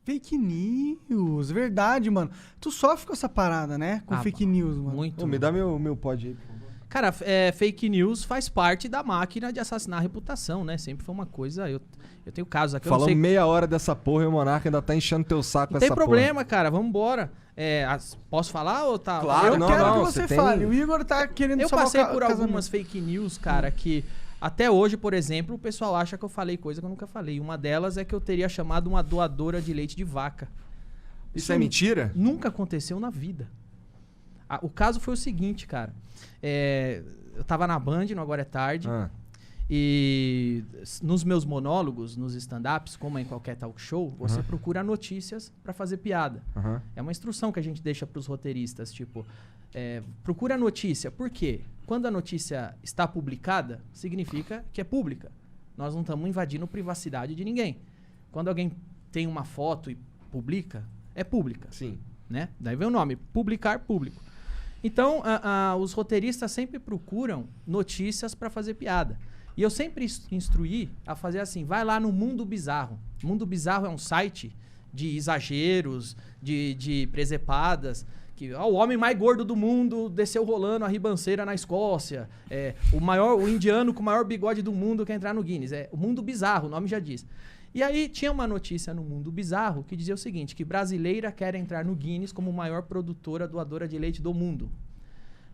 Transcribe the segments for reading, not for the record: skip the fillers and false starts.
Fake news, verdade, mano. Tu sofre com essa parada, né? Com fake news, mano. Muito. Ô, me dá meu pod aí, por favor. Cara, fake news faz parte da máquina de assassinar a reputação, né? Sempre foi uma coisa... Eu tenho casos aqui, eu não Falando sei... meia hora dessa porra e o Monarca ainda tá enchendo teu saco com Não essa tem problema, cara. Vambora. Posso falar ou tá... Claro, Eu não, quero não, que você você tem- fale. O Igor tá querendo Eu salvar passei o por casamento. algumas fake news, cara, que até hoje, por exemplo, o pessoal acha que eu falei coisa que eu nunca falei. Uma delas é que eu teria chamado uma doadora de leite de vaca. Isso é mentira? Nunca aconteceu na vida. O caso foi o seguinte, cara. Eu tava na Band, no Agora é Tarde, e nos meus monólogos, nos stand-ups, como em qualquer talk show, você procura notícias pra fazer piada. É uma instrução que a gente deixa pros roteiristas, tipo... procura a notícia. Por quê? Quando a notícia está publicada, significa que é pública. Nós não estamos invadindo privacidade de ninguém. Quando alguém tem uma foto e publica, é pública. Sim. Né? Daí vem o nome, publicar público. Então, os roteiristas sempre procuram notícias para fazer piada. E eu sempre instruí a fazer assim, vai lá no Mundo Bizarro. Mundo Bizarro é um site de exageros, de presepadas, que o homem mais gordo do mundo desceu rolando a ribanceira na Escócia, o indiano com o maior bigode do mundo quer entrar no Guinness. É o Mundo Bizarro, o nome já diz. E aí tinha uma notícia no Mundo Bizarro que dizia o seguinte, que brasileira quer entrar no Guinness como maior produtora doadora de leite do mundo.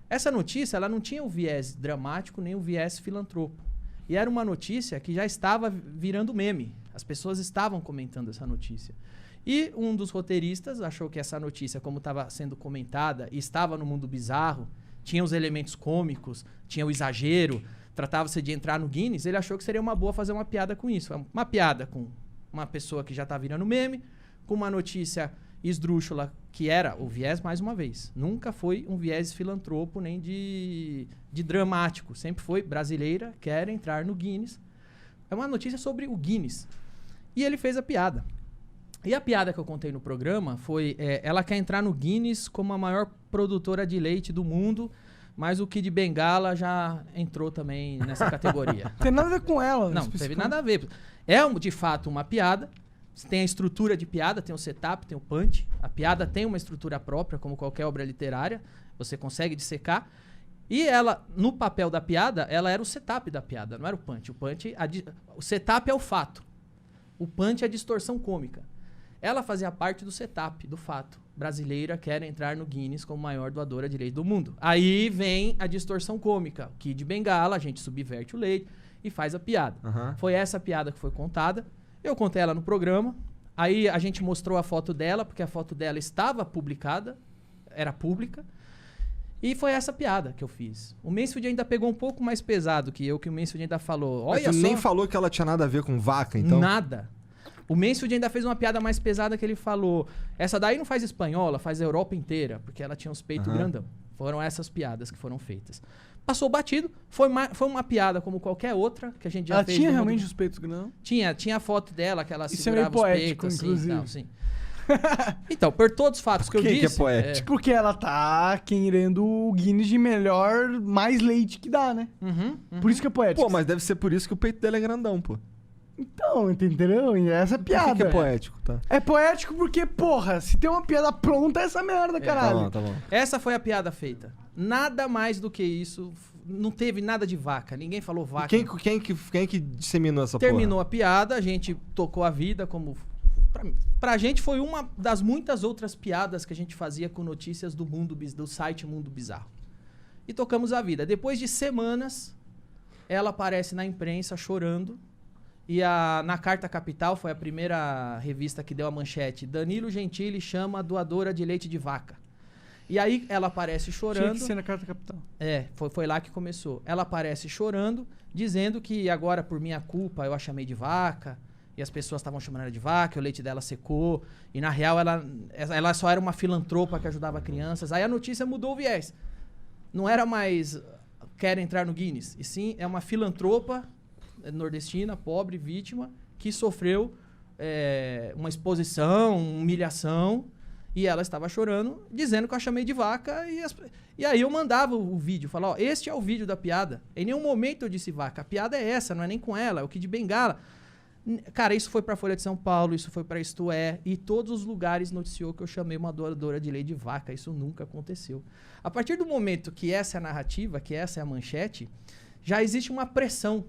Essa notícia, ela não tinha o viés dramático nem o viés filantropo. E era uma notícia que já estava virando meme. As pessoas estavam comentando essa notícia. E um dos roteiristas achou que essa notícia, como estava sendo comentada e estava no Mundo Bizarro, tinha os elementos cômicos, tinha o exagero, tratava-se de entrar no Guinness, ele achou que seria uma boa fazer uma piada com isso. Uma piada com uma pessoa que já tá virando meme, com uma notícia esdrúxula, que era o viés, mais uma vez. Nunca foi um viés filantropo, nem de dramático. Sempre foi brasileira, quer entrar no Guinness. É uma notícia sobre o Guinness. E ele fez a piada. E a piada que eu contei no programa foi, ela quer entrar no Guinness como a maior produtora de leite do mundo, mas o Kid Bengala já entrou também nessa categoria. Não tem nada a ver com ela. Não teve nada a ver. É, de fato, uma piada. Tem a estrutura de piada, tem o setup, tem o punch. A piada tem uma estrutura própria, como qualquer obra literária. Você consegue dissecar. E ela, no papel da piada, ela era o setup da piada, não era o punch. O setup é o fato. O punch é a distorção cômica. Ela fazia parte do setup, do fato. Brasileira quer entrar no Guinness como maior doadora de leite do mundo. Aí vem a distorção cômica. Kid Bengala, a gente subverte o leite e faz a piada. Foi essa piada que foi contada. Eu contei ela no programa. Aí a gente mostrou a foto dela, porque a foto dela estava publicada, era pública. E foi essa piada que eu fiz. O Mansfield ainda pegou um pouco mais pesado que eu, que o Mansfield ainda falou... Mas Olha tu só, nem falou que ela tinha nada a ver com vaca, então? Nada. O Mansfield ainda fez uma piada mais pesada que ele falou... Essa daí não faz espanhola, faz a Europa inteira, porque ela tinha uns peitos grandão. Foram essas piadas que foram feitas. Passou batido, foi uma piada como qualquer outra que a gente já Ela fez. tinha realmente os peitos grandes? Tinha a foto dela, que ela Isso segurava é meio poético, os peitos, inclusive. assim, Então, por todos os fatos que eu Por que disse... que é poético? Porque ela tá querendo o Guinness de melhor, mais leite que dá, né? Por isso que é poético. Pô, mas deve ser por isso que o peito dela é grandão, pô. Então, entendeu? E essa é a piada. Por que é poético, tá? É poético porque, porra, se tem uma piada pronta, é essa merda, caralho. Tá bom. Essa foi a piada feita. Nada mais do que isso. Não teve nada de vaca. Ninguém falou vaca. Quem que disseminou essa Terminou a piada, a gente tocou a vida como... Pra gente foi uma das muitas outras piadas que a gente fazia com notícias do site Mundo Bizarro. E tocamos a vida. Depois de semanas, ela aparece na imprensa chorando. E na Carta Capital, foi a primeira revista que deu a manchete, Danilo Gentili chama a doadora de leite de vaca. E aí ela aparece chorando. Tinha que ser na Carta Capital. Foi lá que começou. Ela aparece chorando, dizendo que agora, por minha culpa, eu a chamei de vaca. E as pessoas estavam chamando ela de vaca, o leite dela secou. E na real, ela só era uma filantropa que ajudava crianças. Aí a notícia mudou o viés. Não era mais quer entrar no Guinness. E sim, é uma filantropa nordestina, pobre, vítima, que sofreu uma exposição, humilhação. E ela estava chorando, dizendo que eu a chamei de vaca. E aí eu mandava o vídeo, falava, ó, este é o vídeo da piada. Em nenhum momento eu disse vaca. A piada é essa, não é nem com ela, é o Kid Bengala. Cara, isso foi pra Folha de São Paulo, isso foi pra Isto É, e todos os lugares noticiou que eu chamei uma doadora de leite de vaca. Isso nunca aconteceu. A partir do momento que essa é a narrativa, que essa é a manchete, já existe uma pressão.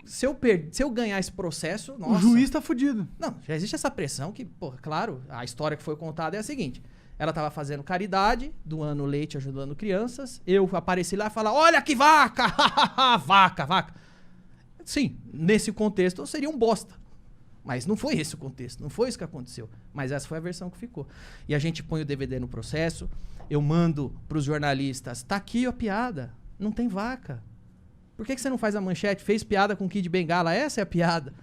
Se eu ganhar esse processo, nossa... O juiz tá fudido. Não, já existe essa pressão que, pô, claro, a história que foi contada é a seguinte. Ela tava fazendo caridade, doando leite, ajudando crianças. Eu apareci lá e falei, olha que vaca! Vaca. Sim, nesse contexto eu seria um bosta. Mas não foi esse o contexto, não foi isso que aconteceu. Mas essa foi a versão que ficou. E a gente põe o DVD no processo, eu mando pros jornalistas, tá aqui a piada, não tem vaca. Por que você não faz a manchete? Fez piada com o Kid Bengala, essa é a piada.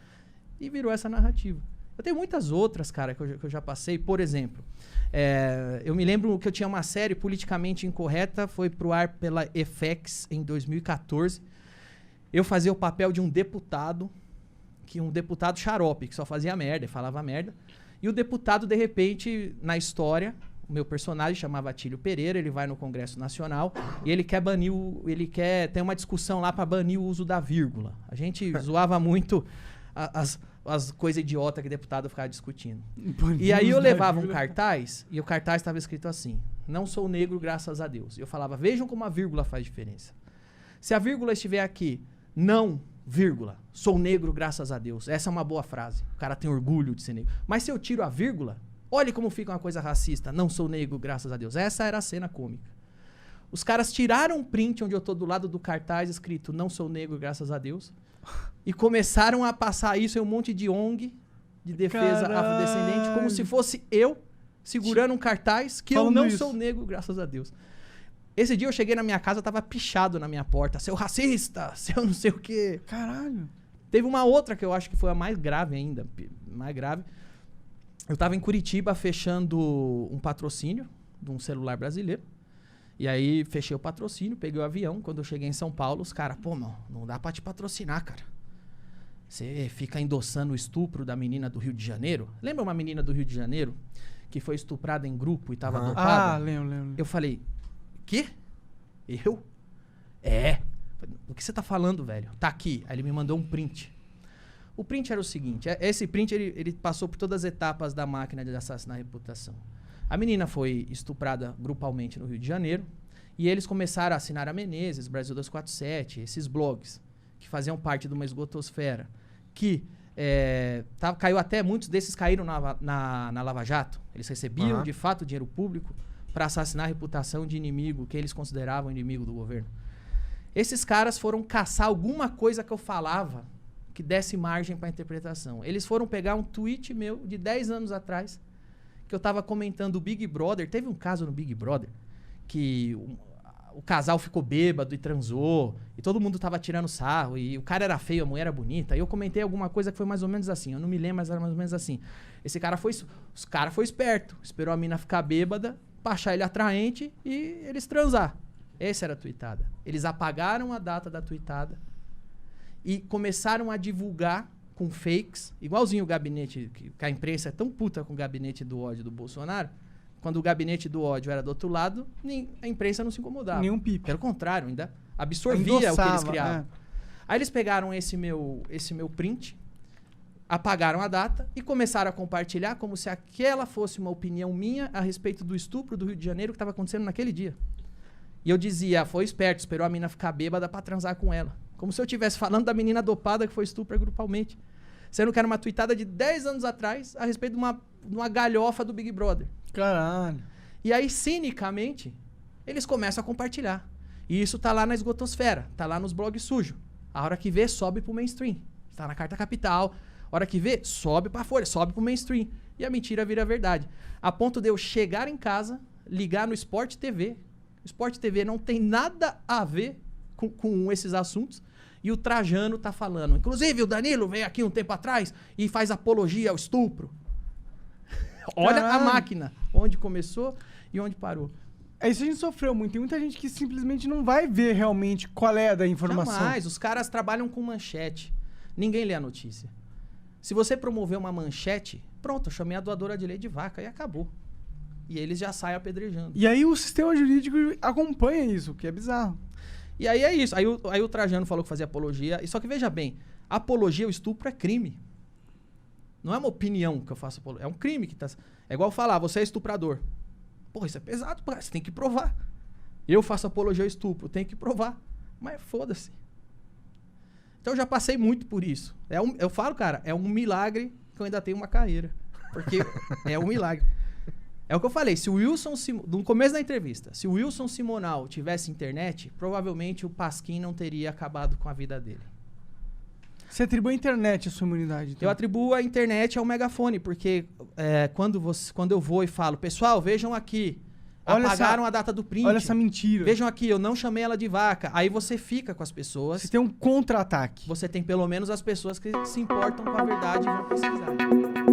E virou essa narrativa. Eu tenho muitas outras, cara, que eu já passei. Por exemplo, eu me lembro que eu tinha uma série politicamente incorreta, foi pro ar pela FX em 2014. Eu fazia o papel de um deputado xarope, que só fazia merda e falava merda. E o deputado, de repente, na história, o meu personagem chamava Atílio Pereira, ele vai no Congresso Nacional e ele quer banir tem uma discussão lá para banir o uso da vírgula. A gente zoava muito as coisas idiotas que o deputado ficava discutindo. E aí eu levava um cartaz e o cartaz estava escrito assim: não sou negro, graças a Deus. E eu falava, vejam como a vírgula faz diferença. Se a vírgula estiver aqui, não, vírgula, sou negro, graças a Deus. Essa é uma boa frase. O cara tem orgulho de ser negro. Mas se eu tiro a vírgula, olha como fica uma coisa racista. Não sou negro, graças a Deus. Essa era a cena cômica. Os caras tiraram um print onde eu tô do lado do cartaz escrito não sou negro, graças a Deus. E começaram a passar isso em um monte de ONG de defesa afrodescendente, como se fosse eu segurando um cartaz que eu não sou negro, graças a Deus. Esse dia eu cheguei na minha casa, tava pichado na minha porta. Seu racista, seu não sei o quê. Caralho. Teve uma outra que eu acho que foi a mais grave ainda. Mais grave. Eu tava em Curitiba fechando um patrocínio de um celular brasileiro. E aí fechei o patrocínio, peguei o avião. Quando eu cheguei em São Paulo, os caras, pô, mano, não dá pra te patrocinar, cara. Você fica endossando o estupro da menina do Rio de Janeiro. Lembra uma menina do Rio de Janeiro que foi estuprada em grupo e tava dopada? Ah, lembro. Eu falei, quê? Eu? É. O que você tá falando, velho? Tá aqui. Aí ele me mandou um print. O print era o seguinte, esse print ele passou por todas as etapas da máquina de assassinar a reputação. A menina foi estuprada grupalmente no Rio de Janeiro e eles começaram a assinar a Menezes, Brasil 247, esses blogs que faziam parte de uma esgotosfera, que caiu até, muitos desses caíram na Lava Jato. Eles recebiam, de fato, dinheiro público para assassinar a reputação de inimigo que eles consideravam inimigo do governo. Esses caras foram caçar alguma coisa que eu falava que desse margem para interpretação. Eles foram pegar um tweet meu de 10 anos atrás, que eu tava comentando o Big Brother. Teve um caso no Big Brother que o casal ficou bêbado e transou, e todo mundo tava tirando sarro, e o cara era feio, a mulher era bonita. E eu comentei alguma coisa que foi mais ou menos assim, eu não me lembro, mas era mais ou menos assim. Os cara foi esperto, esperou a mina ficar bêbada, pra achar ele atraente e eles transar. Essa era a tweetada. Eles apagaram a data da tweetada e começaram a divulgar com fakes, igualzinho o gabinete, que a imprensa é tão puta com o gabinete do ódio do Bolsonaro. Quando o gabinete do ódio era do outro lado, a imprensa não se incomodava. Nenhum pipe. Pelo contrário, ainda absorvia o que eles criavam. É. Aí eles pegaram esse meu print, apagaram a data e começaram a compartilhar como se aquela fosse uma opinião minha a respeito do estupro do Rio de Janeiro que estava acontecendo naquele dia. E eu dizia, foi esperto, esperou a menina ficar bêbada pra transar com ela. Como se eu estivesse falando da menina dopada que foi estupra grupalmente. Sendo que era uma tweetada de 10 anos atrás a respeito de uma galhofa do Big Brother. Caralho. E aí, cinicamente, eles começam a compartilhar. E isso tá lá na esgotosfera, tá lá nos blogs sujos. A hora que vê, sobe pro mainstream. Tá na Carta Capital. A hora que vê, sobe pra Folha, sobe pro mainstream. E a mentira vira verdade. A ponto de eu chegar em casa, ligar no Sport TV. O Sport TV não tem nada a ver com esses assuntos. E o Trajano tá falando. Inclusive, o Danilo veio aqui um tempo atrás e faz apologia ao estupro. Olha a máquina. Onde começou e onde parou. Isso a gente sofreu muito. Tem muita gente que simplesmente não vai ver realmente qual é da informação. Jamais. Os caras trabalham com manchete. Ninguém lê a notícia. Se você promover uma manchete, pronto, eu chamei a doadora de leite de vaca e acabou. E eles já saem apedrejando. E aí o sistema jurídico acompanha isso, o que é bizarro. E aí é isso. Aí o Trajano falou que fazia apologia. E só que veja bem, apologia ao estupro é crime. Não é uma opinião que eu faço apologia. É um crime que tá... É igual falar, você é estuprador. Pô, isso é pesado, pô, você tem que provar. Eu faço apologia ao estupro, tem que provar. Mas foda-se. Então eu já passei muito por isso. Eu falo, cara, é um milagre que eu ainda tenho uma carreira. Porque é um milagre. É o que eu falei, se o Wilson, no começo da entrevista, se o Wilson Simonal tivesse internet, provavelmente o Pasquim não teria acabado com a vida dele. Você atribui a internet a sua imunidade? Então. Eu atribuo a internet ao megafone, porque quando eu vou e falo, pessoal, vejam aqui, apagaram a data do print. Olha essa mentira. Vejam aqui, eu não chamei ela de vaca. Aí você fica com as pessoas. Você tem um contra-ataque. Você tem pelo menos as pessoas que se importam com a verdade e vão pesquisar.